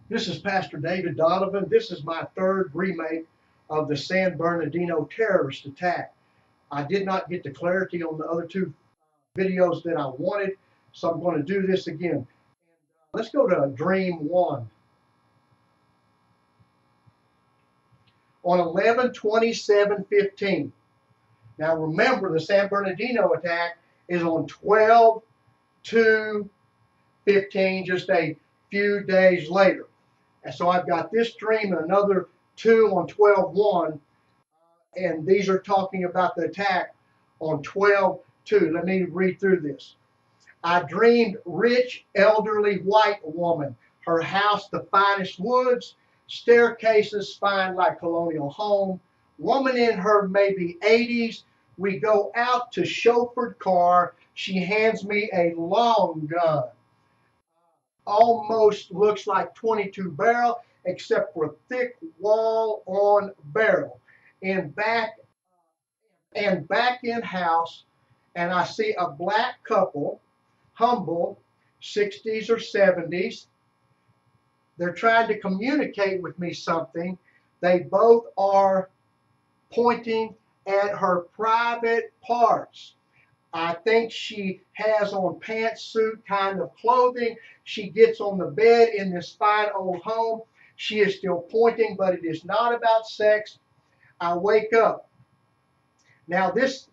This is Pastor David Donovan. This is my third remake of the San Bernardino terrorist attack. I did not get the clarity on the other two videos that I wanted, so I'm going to do this again. Let's go to Dream 1. On 11/27/15. Now remember, the San Bernardino attack is on 12/2/15, just a few days later. And so I've got this dream and another two on 12/1, and these are talking about the attack on 12/2. Let me read through this. I dreamed rich, elderly white woman, her house the finest woods, staircases fine like colonial home, woman in her maybe 80s. We go out to chauffeured car. She hands me a long gun. Almost looks like 22 barrel, except for thick wall on barrel. And back in house, and I see a black couple, humble, 60s or 70s. They're trying to communicate with me something. They both are pointing at her private parts. I think she has on pantsuit kind of clothing. She gets on the bed in this fine old home. She is still pointing, but it is not about sex. I wake up. Now, this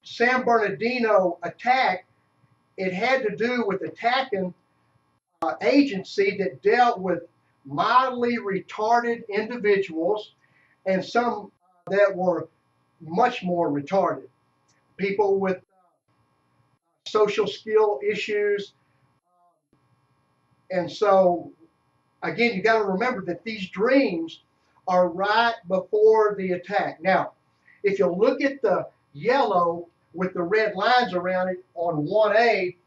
San Bernardino attack, it had to do with attacking an agency that dealt with mildly retarded individuals and some that were much more retarded. People with social skill issues. And so, again, you got to remember that these dreams are right before the attack. Now, if you look at the yellow with the red lines around it on 1A,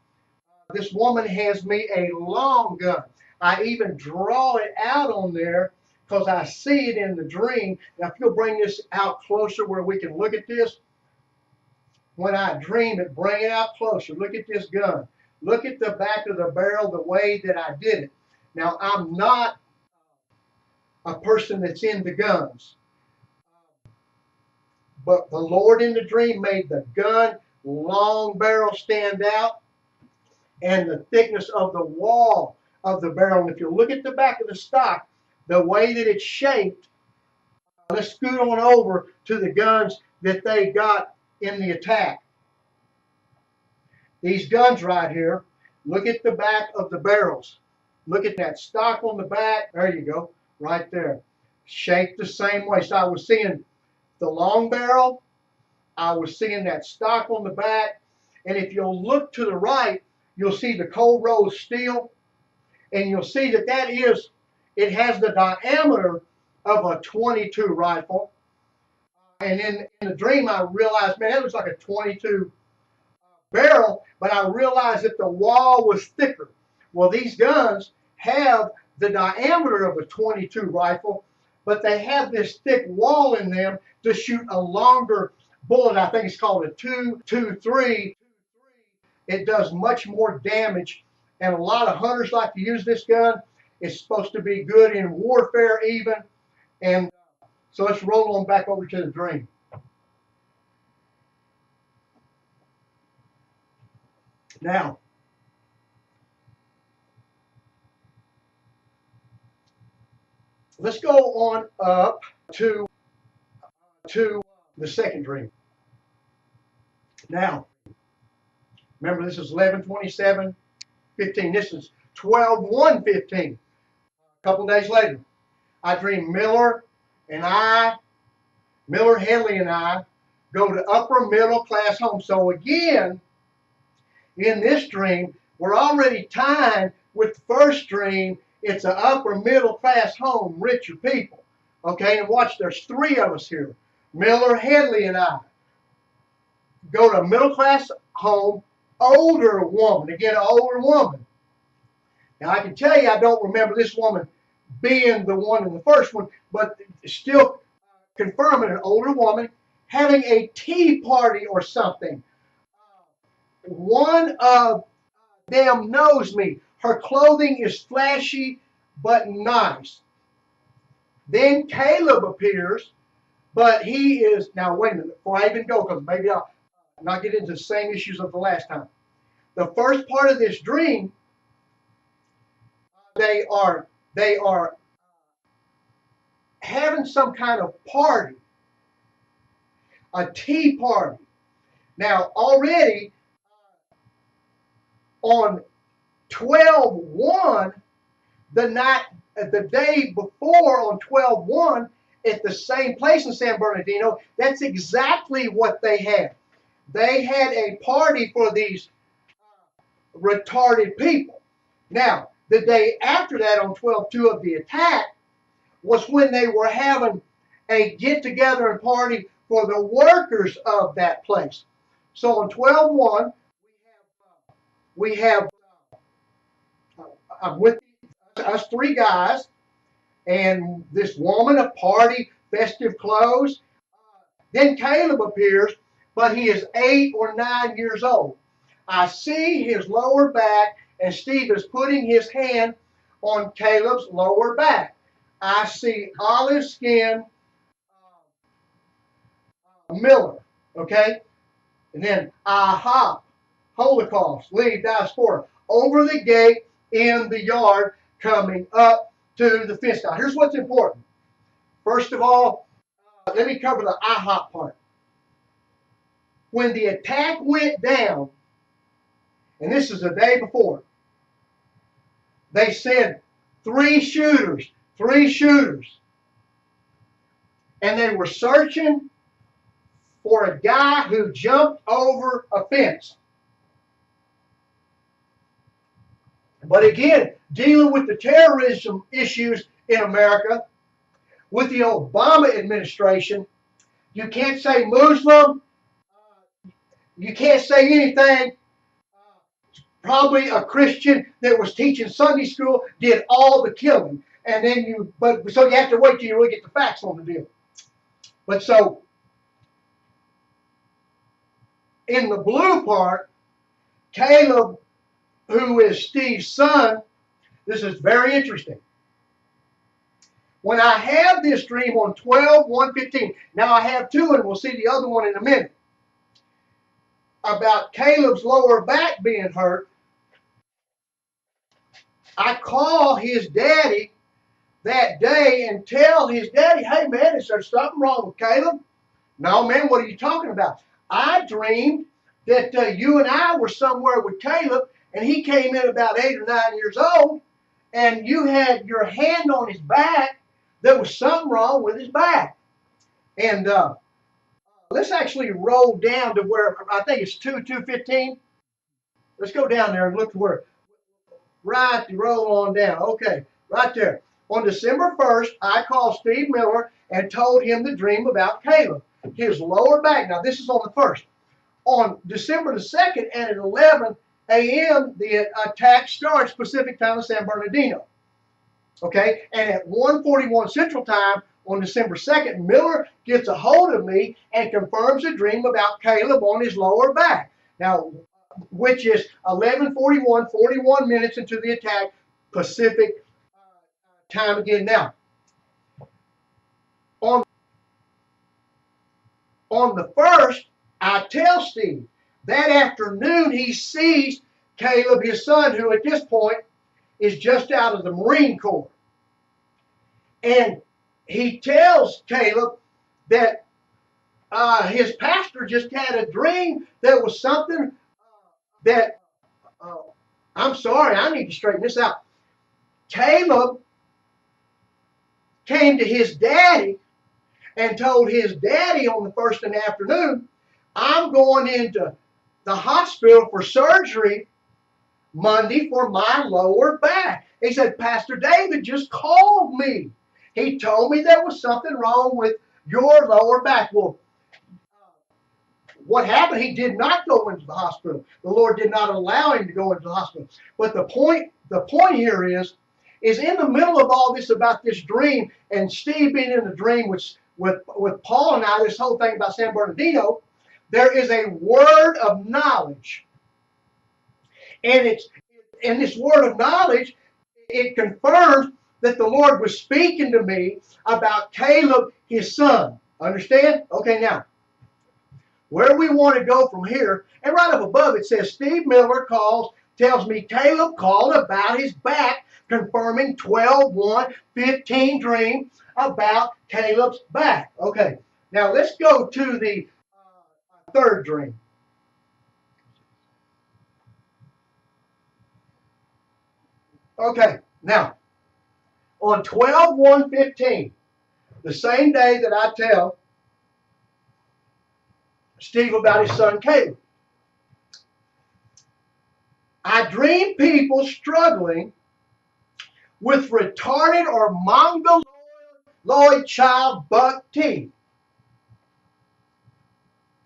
this woman hands me a long gun. I even draw it out on there because I see it in the dream. Now, if you'll bring this out closer where we can look at this, when I dream it, bring it out closer. Look at this gun. Look at the back of the barrel, the way that I did it. Now, I'm not a person that's into guns, but the Lord in the dream made the gun long barrel stand out and the thickness of the wall of the barrel. And if you look at the back of the stock, the way that it's shaped, let's scoot on over to the guns that they got in the attack. These guns right here, look at the back of the barrels. Look at that stock on the back. There you go, right there. Shaped the same way. So I was seeing the long barrel. I was seeing that stock on the back. And if you'll look to the right, you'll see the cold rolled steel. And you'll see that it has the diameter of a .22 rifle. And in the dream, I realized, man, that looks like a .22 barrel, but I realized that the wall was thicker. Well, these guns have the diameter of a .22 rifle, but they have this thick wall in them to shoot a longer bullet. I think it's called a .223. It does much more damage, and a lot of hunters like to use this gun. It's supposed to be good in warfare even. And so let's roll on back over to the dream. Now, let's go on up to the second dream. Now, remember, this is 11/27/15. This is 12/1/15. A couple days later, I dream Miller Headley and I go to upper middle class home. So again, in this dream, we're already tied with the first dream. It's an upper middle class home, richer people. Okay, and watch, there's three of us here. Miller, Headley, and I go to a middle class home, older woman. Again, an older woman. Now, I can tell you I don't remember this woman being the one in the first one, but still confirming an older woman having a tea party or something. One of them knows me. Her clothing is flashy, but nice. Then Caleb appears, but he is, now wait a minute, before I even go, because maybe I'll not get into the same issues of the last time. The first part of this dream, they are having some kind of party, a tea party. Now already on 12/1, the day before on 12/1, at the same place in San Bernardino, that's exactly what they had. They had a party for these retarded people. Now, the day after that, on 12/2 of the attack, was when they were having a get-together and party for the workers of that place. So on 12/1, we have with us three guys and this woman of party, festive clothes. Then Caleb appears, but he is 8 or 9 years old. I see his lower back, and Steve is putting his hand on Caleb's lower back. I see olive skin Miller, okay? And then aha, Holocaust, leave diaspora, over the gate in the yard coming up to the fence. Now, here's what's important. First of all, let me cover the aha part. When the attack went down, and this is the day before, they said 3 shooters, 3 shooters. And they were searching for a guy who jumped over a fence. But again, dealing with the terrorism issues in America, with the Obama administration, you can't say Muslim, you can't say anything. Probably a Christian that was teaching Sunday school did all the killing. And then so you have to wait till you really get the facts on the deal. But so, in the blue part, Caleb, who is Steve's son, this is very interesting. When I have this dream on 12/115, now I have 2 and we'll see the other one in a minute, about Caleb's lower back being hurt, I call his daddy that day and tell his daddy, hey man, is there something wrong with Caleb? No man, what are you talking about? I dreamed that you and I were somewhere with Caleb, and he came in about 8 or 9 years old, and you had your hand on his back. There was something wrong with his back. And let's actually roll down to where, I think it's 2:15. Let's go down there and look where, right, roll on down. Okay, right there. On December 1st, I called Steve Miller and told him the dream about Caleb. His lower back, now this is on the 1st. On December the 2nd and at 11 a.m., the attack starts Pacific time in San Bernardino. Okay, and at 1:41 Central Time on December 2nd, Miller gets a hold of me and confirms a dream about Caleb on his lower back. Now, which is 11:41, 41 minutes into the attack, Pacific time again. Now, on the 1st, I tell Steve that afternoon he sees Caleb, his son, who at this point is just out of the Marine Corps. And he tells Caleb that his pastor just had a dream that was something that, I'm sorry, I need to straighten this out. Caleb came to his daddy and told his daddy on the 1st in the afternoon, I'm going into the hospital for surgery Monday for my lower back. He said, Pastor David just called me. He told me there was something wrong with your lower back. Well, what happened? He did not go into the hospital. The Lord did not allow him to go into the hospital. But the point here is in the middle of all this about this dream, and Steve being in the dream with Paul and I, this whole thing about San Bernardino, there is a word of knowledge. And this word of knowledge, it confirms that the Lord was speaking to me about Caleb, his son. Understand? Okay, now, where we want to go from here, and right up above it says, Steve Miller tells me Caleb called about his back, confirming 12-1-15 dream about Caleb's back. Okay, now let's go to the third dream. Okay, now, on 12-1-15, the same day that I tell Steve about his son Caleb, I dream people struggling with retarded or mongoloid child buck teeth.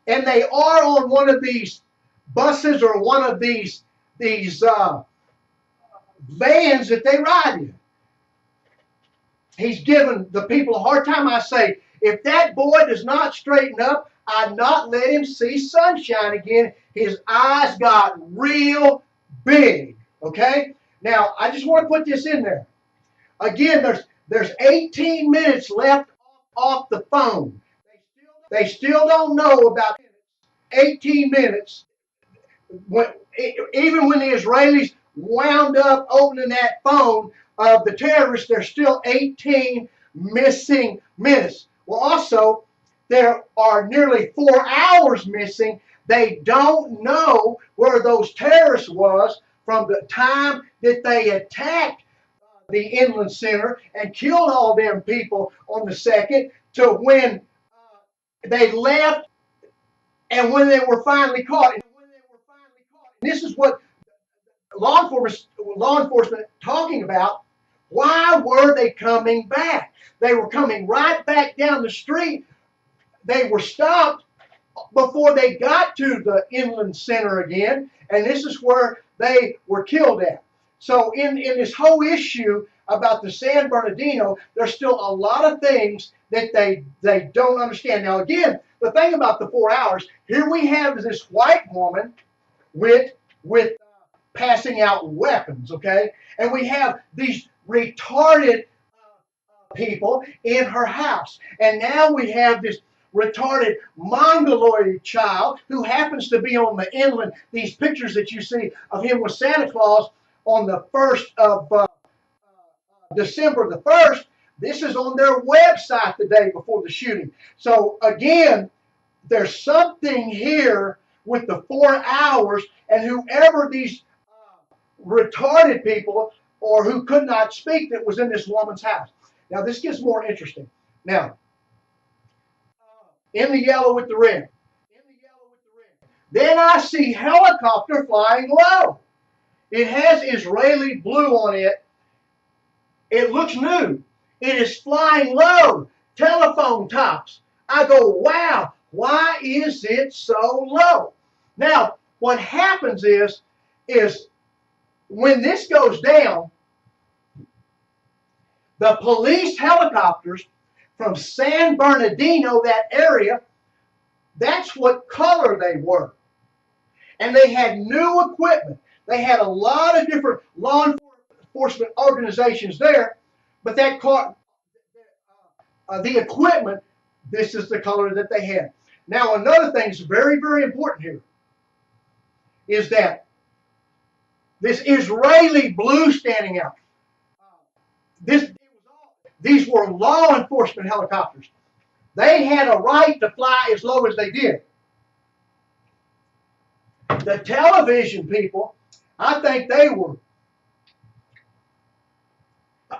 And they are on one of these buses or one of these vans that they ride in. He's giving the people a hard time. I say, if that boy does not straighten up, I'd not let him see sunshine again. His eyes got real big. Okay? Now, I just want to put this in there. Again, there's 18 minutes left off the phone. They still don't know about 18 minutes. Even when the Israelis wound up opening that phone of the terrorists, there's still 18 missing minutes. Well, also, there are nearly 4 hours missing. They don't know where those terrorists was from the time that they attacked the inland center and killed all them people on the 2nd to when they left and when they were finally caught. And this is what law enforcement talking about. Why were they coming back? They were coming right back down the street. They were stopped before they got to the inland center again, and this is where they were killed at. So in this whole issue about the San Bernardino, there's still a lot of things that they don't understand. Now again, the thing about the 4 hours, here we have this white woman with passing out weapons, okay? And we have these retarded people in her house. And now we have this retarded mongoloid child who happens to be on the inland. These pictures that you see of him with Santa Claus on the 1st of December the 1st, this is on their website the day before the shooting. So again, there's something here with the 4 hours, and whoever these retarded people or who could not speak that was in this woman's house. Now this gets more interesting. Now, in the yellow with the red. Then I see helicopter flying low. It has Israeli blue on it. It looks new. It is flying low. Telephone tops. I go, wow, why is it so low? Now, what happens is when this goes down, the police helicopters from San Bernardino, that area, that's what color they were. And they had new equipment. They had a lot of different law enforcement organizations there, but that car, the equipment, this is the color that they had. Now, another thing that's very, very important here is that this Israeli blue standing out. These were law enforcement helicopters. They had a right to fly as low as they did. The television people, I think they were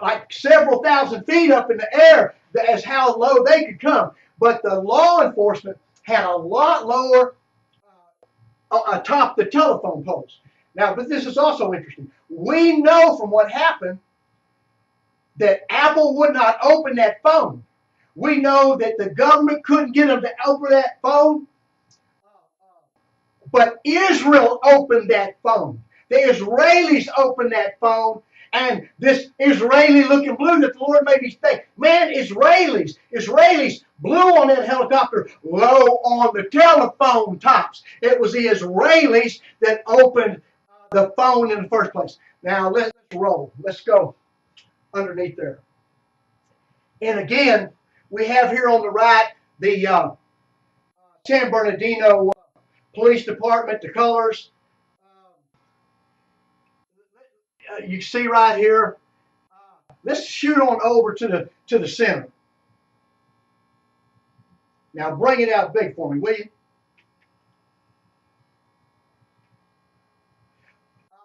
like several thousand feet up in the air as how low they could come. But the law enforcement had a lot lower atop the telephone poles. Now, but this is also interesting. We know from what happened that Apple would not open that phone. We know that the government couldn't get them to open that phone. But Israel opened that phone. The Israelis opened that phone. And this Israeli looking blue that the Lord made me think, man, Israelis blew on that helicopter low on the telephone tops. It was the Israelis that opened the phone in the first place. Now let's roll. Let's go. underneath there. And again, we have here on the right the San Bernardino Police Department, the colors. You see right here. Let's shoot on over to the center. Now bring it out big for me, will you?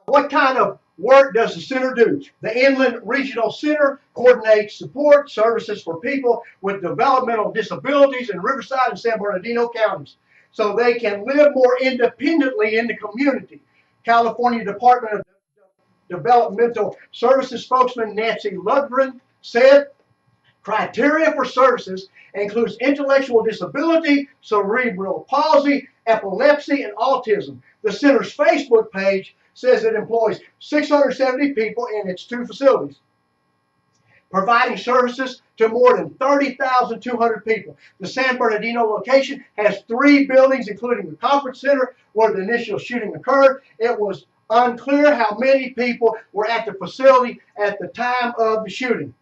What kind of work does the center do? The Inland Regional Center coordinates support services for people with developmental disabilities in Riverside and San Bernardino counties so they can live more independently in the community. California Department of Developmental Services spokesman Nancy Lundgren said, criteria for services includes intellectual disability, cerebral palsy, epilepsy, and autism. The center's Facebook page says it employs 670 people in its 2 facilities, providing services to more than 30,200 people. The San Bernardino location has 3 buildings, including the conference center where the initial shooting occurred. It was unclear how many people were at the facility at the time of the shooting.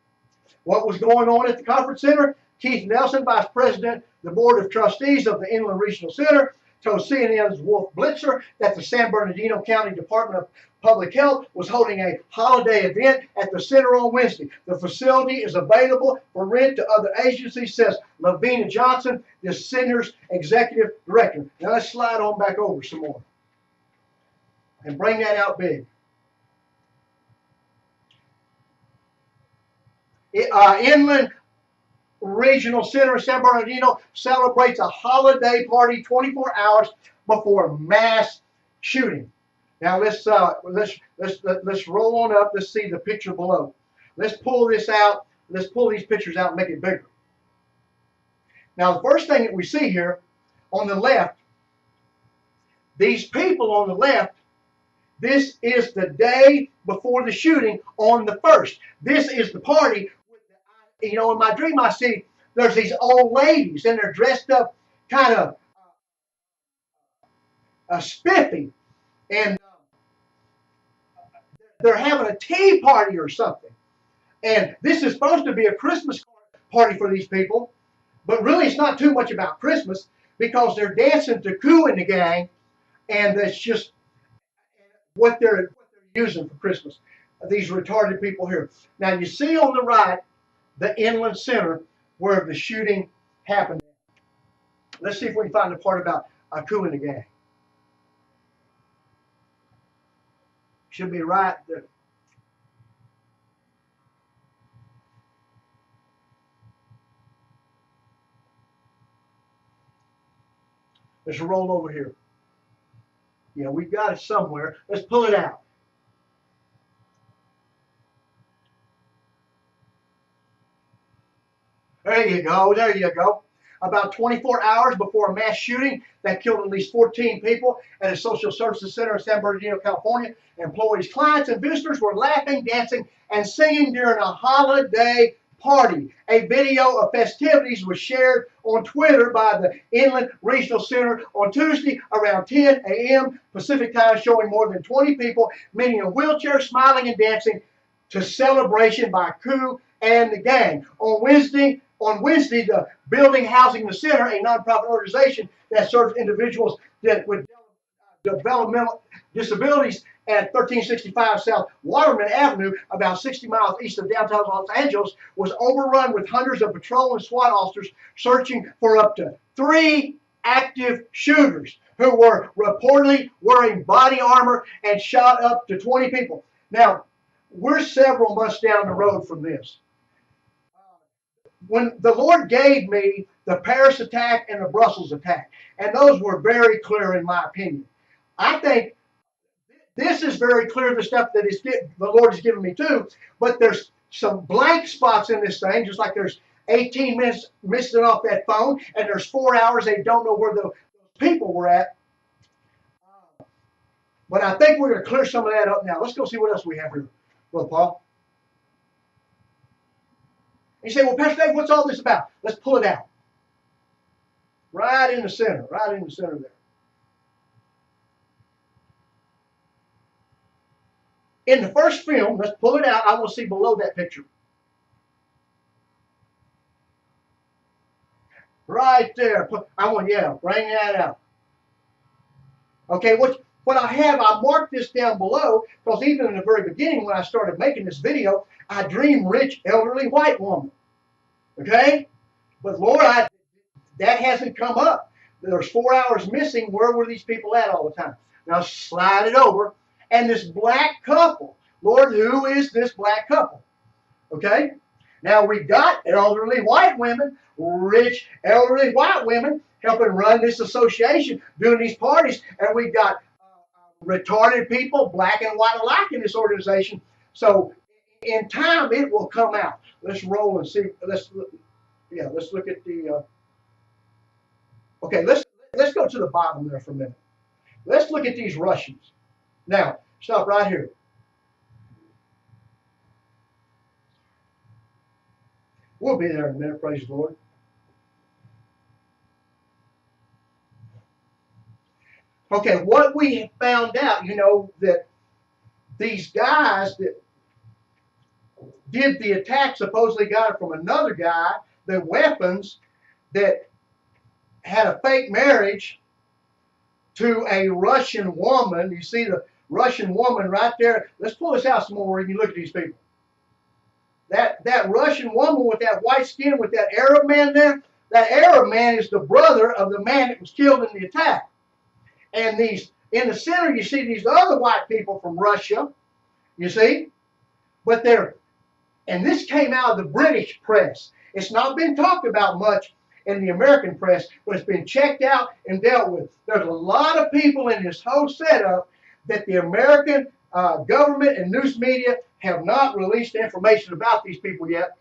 What was going on at the conference center? Keith Nelson, Vice President, the Board of Trustees of the Inland Regional Center, told CNN's Wolf Blitzer that the San Bernardino County Department of Public Health was holding a holiday event at the center on Wednesday. The facility is available for rent to other agencies, says Lavina Johnson, the center's executive director. Now let's slide on back over some more and bring that out big. Inland Regional Center in San Bernardino celebrates a holiday party 24 hours before mass shooting. Now let's roll on up. Let's see the picture below. Let's pull this out. Let's pull these pictures out and make it bigger. Now the first thing that we see here on the left, these people on the left, this is the day before the shooting on the 1st. This is the party. You know, in my dream I see there's these old ladies and they're dressed up kind of spiffy, and they're having a tea party or something. And this is supposed to be a Christmas party for these people, but really it's not too much about Christmas because they're dancing to Coo and the Gang, and that's just what they're using for Christmas. These retarded people here. Now you see on the right the Inland Center where the shooting happened. Let's see if we can find the part about Coo and the Gang. Should be right there. Let's roll over here. Yeah, we've got it somewhere. Let's pull it out. There you go. There you go. About 24 hours before a mass shooting that killed at least 14 people at a social services center in San Bernardino, California, employees, clients, and visitors were laughing, dancing, and singing during a holiday party. A video of festivities was shared on Twitter by the Inland Regional Center on Tuesday around 10 a.m. Pacific time, showing more than 20 people, many in wheelchairs, smiling and dancing to celebration by Coo and the Gang. On Wednesday, the building housing the center, a nonprofit organization that serves individuals with developmental disabilities at 1365 South Waterman Avenue, about 60 miles east of downtown Los Angeles, was overrun with hundreds of patrol and SWAT officers searching for up to 3 active shooters who were reportedly wearing body armor and shot up to 20 people. Now, we're several months down the road from this. When the Lord gave me the Paris attack and the Brussels attack, and those were very clear in my opinion. I think this is very clear, the stuff that the Lord has given me too, but there's some blank spots in this thing, just like there's 18 minutes missing off that phone, and there's 4 hours they don't know where those people were at. But I think we're going to clear some of that up now. Let's go see what else we have here, Brother Paul. You say, well, Pastor Dave, what's all this about? Let's pull it out. Right in the center there. In the first film, let's pull it out. I want to see below that picture. Right there. I want, yeah, bring that out. Okay, what I marked this down below, because even in the very beginning when I started making this video, I dreamed rich, elderly white woman. Okay? But Lord, that hasn't come up. There's 4 hours missing. Where were these people at all the time? Now slide it over. And this black couple. Lord, who is this black couple? Okay? Now we got elderly white women, rich elderly white women helping run this association, doing these parties, and we've got retarded people, black and white alike, in this organization. So in time, it will come out. Let's roll and see. Let's look at the. Okay, let's go to the bottom there for a minute. Let's look at these Russians. Now, stop right here. We'll be there in a minute, praise the Lord. Okay, what we have found out, that these guys that did the attack supposedly got it from another guy, the weapons that had a fake marriage to a Russian woman. You see the Russian woman right there. Let's pull this out some more where you can look at these people. That Russian woman with that white skin with that Arab man there, that Arab man is the brother of the man that was killed in the attack. And these in the center, you see these other white people from Russia, you see, but and this came out of the British press. It's not been talked about much in the American press, but it's been checked out and dealt with. There's a lot of people in this whole setup that the American government and news media have not released information about these people yet,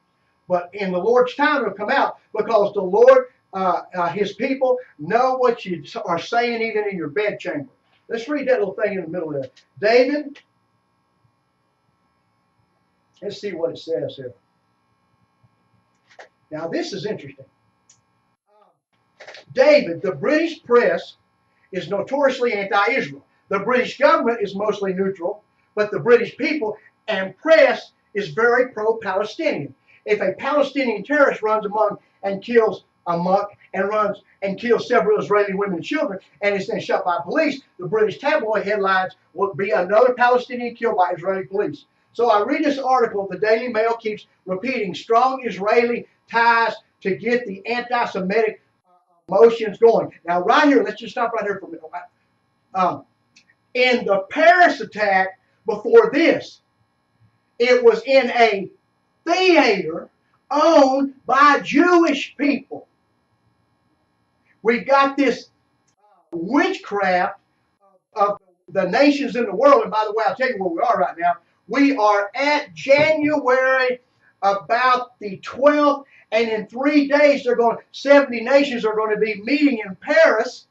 but in the Lord's time it'll come out, because the Lord, his people know what you are saying even in your bedchamber. Let's read that little thing in the middle there. David, let's see what it says here. Now this is interesting. David, the British press is notoriously anti-Israel. The British government is mostly neutral, but the British people and press is very pro-Palestinian. If a Palestinian terrorist runs among and kills and kills several Israeli women and children and is then shot by police, the British tabloid headlines will be another Palestinian killed by Israeli police. So I read this article, the Daily Mail keeps repeating strong Israeli ties to get the anti-Semitic motions going. Now right here, let's just stop right here for a minute. In the Paris attack before this, it was in a theater owned by Jewish people. We've got this witchcraft of the nations in the world. And by the way, I'll tell you where we are right now. We are at January about the 12th, and in 3 days, 70 nations are going to be meeting in Paris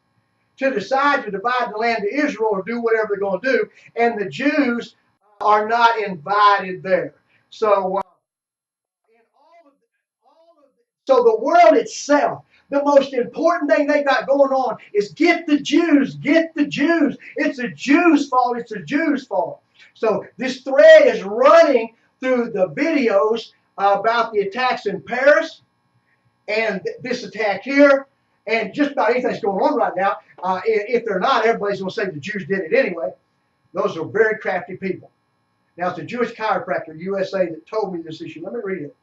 to decide to divide the land to Israel or do whatever they're going to do, and the Jews are not invited there. So, so the world itself, the most important thing they got going on is get the Jews, get the Jews. It's a Jews' fault, it's a Jews' fault. So this thread is running through the videos about the attacks in Paris and this attack here, and just about anything that's going on right now. If they're not, everybody's going to say the Jews did it anyway. Those are very crafty people. Now, it's a Jewish chiropractor, USA, that told me this issue. Let me read it.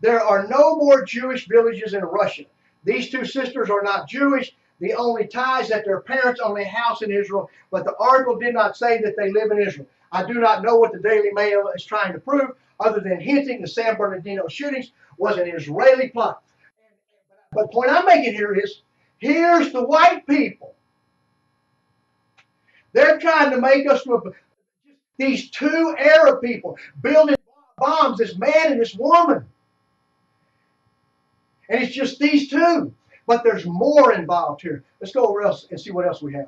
There are no more Jewish villages in Russia. These two sisters are not Jewish. The only tie is that their parents own a house in Israel, but the article did not say that they live in Israel. I do not know what the Daily Mail is trying to prove, other than hinting the San Bernardino shootings was an Israeli plot. But the point I'm making here is, here's the white people. They're trying to make us look, these two Arab people building bombs, this man and this woman. And it's just these two. But there's more involved here. Let's go over else and see what else we have.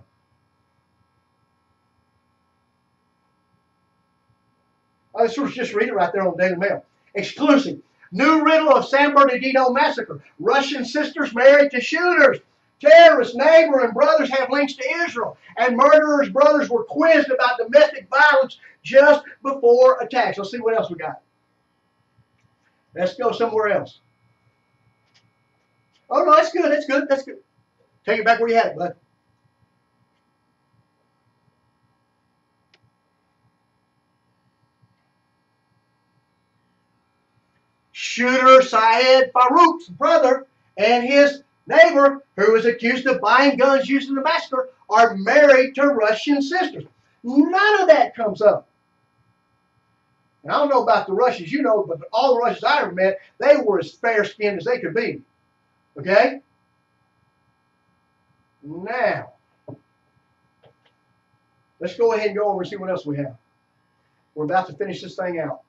This was just read it right there on the Daily Mail. Exclusive. New riddle of San Bernardino massacre. Russian sisters married to shooters. Terrorists, neighbor, and brothers have links to Israel. And murderers' brothers were quizzed about domestic violence just before attacks. Let's see what else we got. Let's go somewhere else. Oh, no, that's good. That's good. That's good. Take it back where you had it, bud. Shooter Syed Farouk's brother and his neighbor, who is accused of buying guns used in the massacre, are married to Russian sisters. None of that comes up. And I don't know about the Russians, you know, but all the Russians I ever met, they were as fair-skinned as they could be. Okay? Now, let's go ahead and go over and see what else we have. We're about to finish this thing out.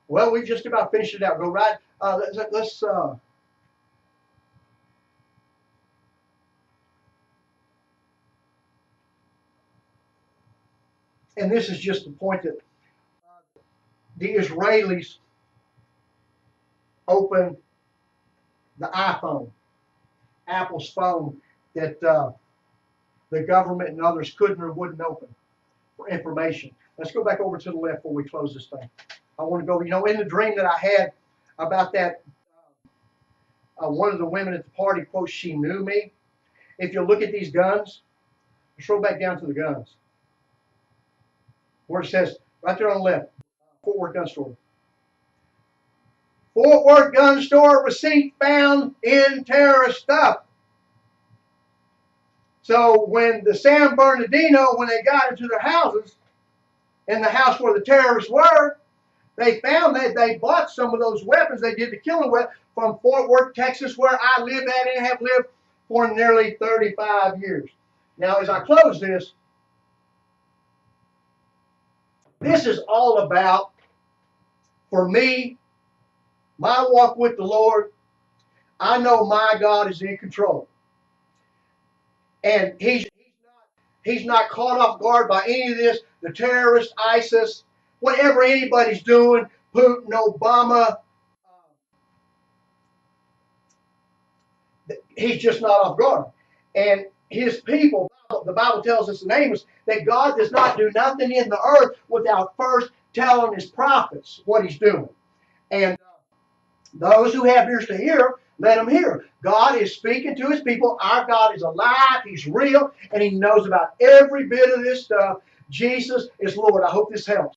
Well, we just about finished it out. Go right. Let's and this is just the point that the Israelis opened the iPhone, Apple's phone, that the government and others couldn't or wouldn't open for information. Let's go back over to the left before we close this thing. I want to go, you know, in the dream that I had about that, one of the women at the party, quote, she knew me. If you look at these guns, scroll back down to the guns, where it says, right there on the left, Fort Worth Gun Store. Fort Worth Gun Store receipt found in terrorist stuff. So when the San Bernardino, when they got into their houses, in the house where the terrorists were, they found that they bought some of those weapons they did the killing with from Fort Worth, Texas, where I live at and have lived for nearly 35 years. Now, as I close this, this is all about, for me, my walk with the Lord. I know my God is in control. And he's not caught off guard by any of this, the terrorists, ISIS, whatever anybody's doing, Putin, Obama. He's just not off guard. And his people, the Bible tells us in Amos that God does not do nothing in the earth without first telling his prophets what he's doing. And those who have ears to hear, let them hear. God is speaking to his people. Our God is alive. He's real. And he knows about every bit of this stuff. Jesus is Lord. I hope this helps.